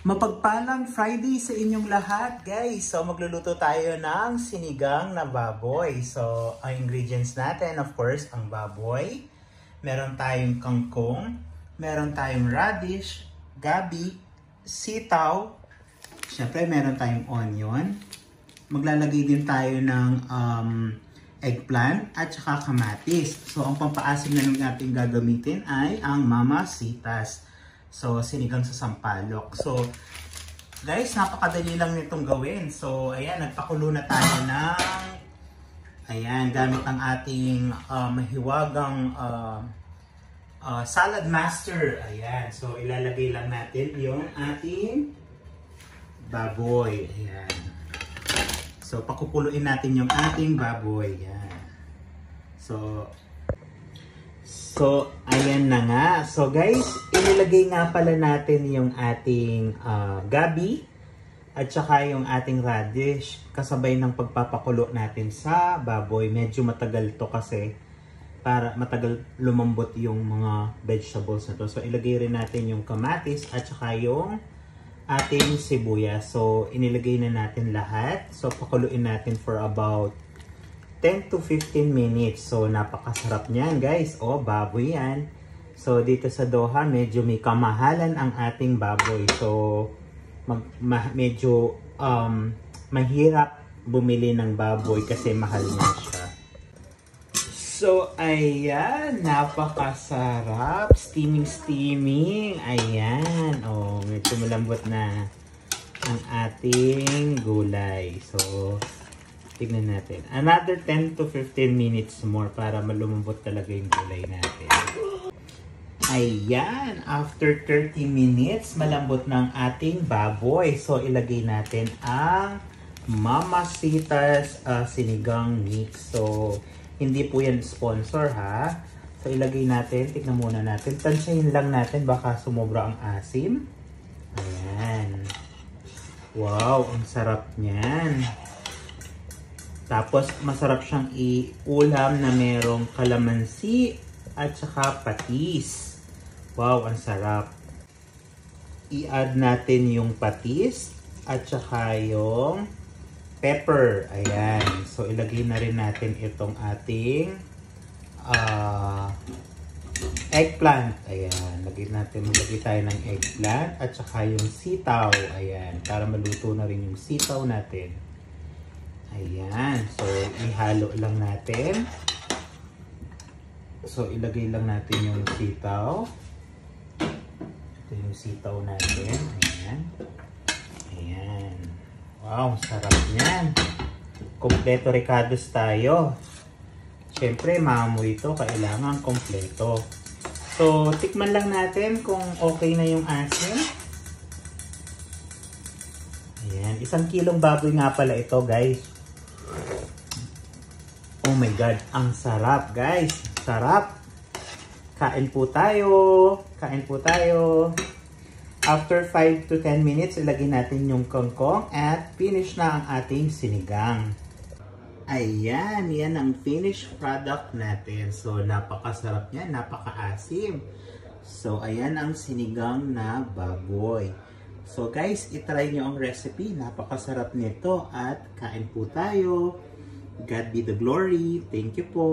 Mapagpalang Friday sa inyong lahat, guys. So, magluluto tayo ng sinigang na baboy. So, ang ingredients natin, of course, ang baboy. Meron tayong kangkong. Meron tayong radish, gabi, sitaw. Siyempre, meron tayong onion. Maglalagay din tayo ng eggplant at saka kamatis. So, ang pampaasim na natin gagamitin ay ang Mamacitas. So, sinigang sa sampalok. So, guys, napakadali lang nitong gawin. So, ayan, nagpakulo na tayo ng, ayan, gamit ang ating mahiwagang salad master. Ayan, so ilalagay lang natin yung ating baboy. Ayan. So, pakukuluin natin yung ating baboy. Ayan. So, ayan na nga. So, guys, inilagay nga pala natin yung ating gabi at saka yung ating radish kasabay ng pagpapakulo natin sa baboy. Medyo matagal to kasi para matagal lumambot yung mga vegetables na to. So, ilagay rin natin yung kamatis at saka yung ating sibuyas. So, inilagay na natin lahat. So, pakuluin natin for about 10 to 15 minutes. So, napakasarap niyan, guys. O, baboy yan. So, dito sa Doha, medyo may kamahalan ang ating baboy. So, medyo mahirap bumili ng baboy kasi mahal na siya. So, ayan. Napakasarap. Steaming. Ayan. O, medyo malambot na ang ating gulay. So, tignan natin. Another 10 to 15 minutes more para malumambot talaga yung gulay natin. Ayan. After 30 minutes, malambot ng ating baboy. So, ilagay natin ang Mamacitas sinigang mix. So, hindi po yan sponsor ha. So, ilagay natin. Tignan muna natin. Tansyahin lang natin. Baka sumobra ang asim. Ayan. Wow. Ang sarap niyan. Tapos, masarap siyang i-ulam na merong kalamansi at saka patis. Wow, ang sarap. I-add natin yung patis at saka yung pepper. Ayan. So, ilagay na rin natin itong ating eggplant. Ayan. Maglagay tayo ng eggplant at saka yung sitaw. Ayan. Para maluto na rin yung sitaw natin. Ayan. So, ihalo lang natin. So, ilagay lang natin yung sitaw. Ito yung sitaw natin. Ayan. Ayan. Wow, sarap niyan. Kompleto ricados tayo. Siyempre, maamoy ito. Kailangan kompleto. So, tikman lang natin kung okay na yung asin. Ayan. 1 kilong baboy nga pala ito, guys. Oh my God, ang sarap, guys. Sarap. Kain po tayo. Kain po tayo. After 5 to 10 minutes, ilagay natin yung kangkong at finish na ang ating sinigang. Ayan, yan ang finished product natin. So, napakasarap niya, napakaasim. So, ayan ang sinigang na baboy. So, guys, itry nyo ang recipe. Napakasarap nito at kain po tayo. God be the glory. Thank you po.